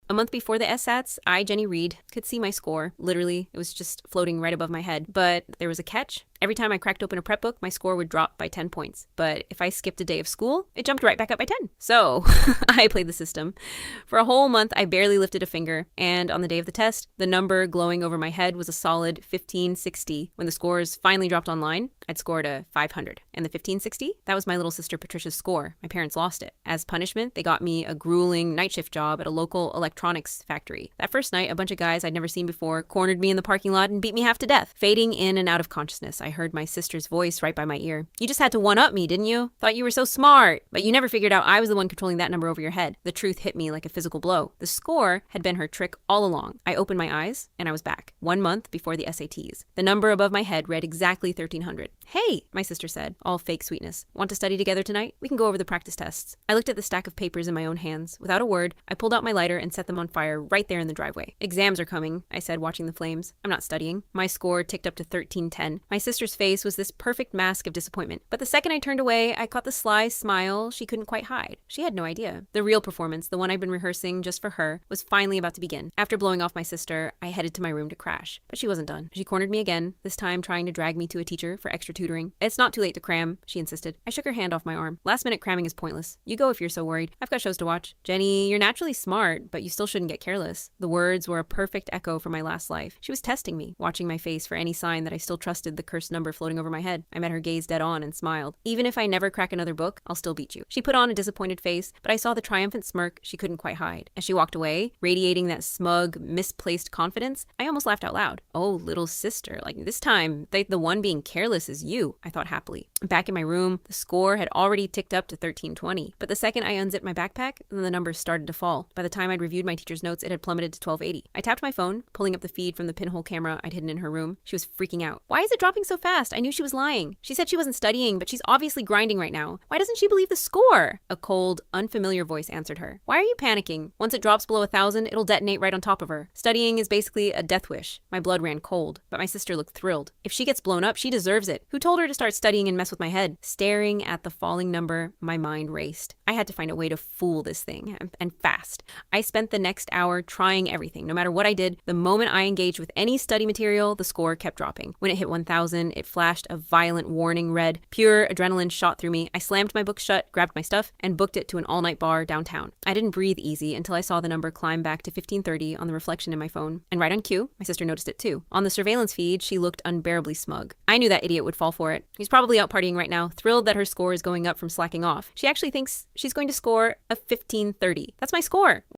A month before the SATs, I, Jenny Reed, could see my score. Literally, it was just floating right above my head. But there was a catch. Every time I cracked open a prep book, my score would drop by 10 points. But if I skipped a day of school, it jumped right back up by 10. So I played the system. For a whole month, I barely lifted a finger. And on the day of the test, the number glowing over my head was a solid 1560. When the scores finally dropped online, I'd scored a 500. And the 1560, that was my little sister Patricia's score. My parents lost it. As punishment, they got me a grueling night shift job at a local electronics factory. That first night, a bunch of guys I'd never seen before cornered me in the parking lot and beat me half to death. Fading in and out of consciousness, I heard my sister's voice right by my ear. "You just had to one-up me, didn't you? Thought you were so smart. But you never figured out I was the one controlling that number over your head." The truth hit me like a physical blow. The score had been her trick all along. I opened my eyes, and I was back. 1 month before the SATs. The number above my head read exactly 1300. "Hey," my sister said, all fake sweetness. "Want to study together tonight? We can go over the practice tests." I looked at the stack of papers in my own hands. Without a word, I pulled out my lighter and set them on fire right there in the driveway. "Exams are coming," I said, watching the flames. "I'm not studying." My score ticked up to 1310. My sister's face was this perfect mask of disappointment. But the second I turned away, I caught the sly smile she couldn't quite hide. She had no idea. The real performance, the one I'd been rehearsing just for her, was finally about to begin. After blowing off my sister, I headed to my room to crash. But she wasn't done. She cornered me again, this time trying to drag me to a teacher for extra tutoring. "It's not too late to cram," she insisted. I shook her hand off my arm. "Last-minute cramming is pointless. You go if you're so worried. I've got shows to watch." "Jenny, you're naturally smart, but you still shouldn't get careless." The words were a perfect echo for my last life. She was testing me, watching my face for any sign that I still trusted the cursed number floating over my head. I met her gaze dead on and smiled. "Even if I never crack another book, I'll still beat you." She put on a disappointed face, but I saw the triumphant smirk she couldn't quite hide. As she walked away, radiating that smug, misplaced confidence, I almost laughed out loud. "Oh, little sister, like this time, the one being careless is you," I thought happily. Back in my room, the score had already ticked up to 1320, but the second I unzipped my backpack, the numbers started to fall. By the time I'd reviewed my teacher's notes, it had plummeted to 1280. I tapped my phone, pulling up the feed from the pinhole camera I'd hidden in her room. She was freaking out. "Why is it dropping so fast? I knew she was lying. She said she wasn't studying, but she's obviously grinding right now. Why doesn't she believe the score?" A cold, unfamiliar voice answered her. "Why are you panicking? Once it drops below 1,000, it'll detonate right on top of her. Studying is basically a death wish." My blood ran cold, but my sister looked thrilled. "If she gets blown up, she deserves it. Who told her to start studying and mess with my head?" Staring at the falling number, my mind raced. I had to find a way to fool this thing, and fast. I spent the next hour trying everything. No matter what I did, the moment I engaged with any study material, the score kept dropping. When it hit 1,000, it flashed a violent warning red. Pure adrenaline shot through me. I slammed my book shut, grabbed my stuff, and booked it to an all-night bar downtown. I didn't breathe easy until I saw the number climb back to 1530 on the reflection in my phone. And right on cue, my sister noticed it too. On the surveillance feed, she looked unbearably smug. I knew that idiot would fall for it. He's probably out partying right now, thrilled that her score is going up from slacking off. She actually thinks she's going to score a 1530. That's my score.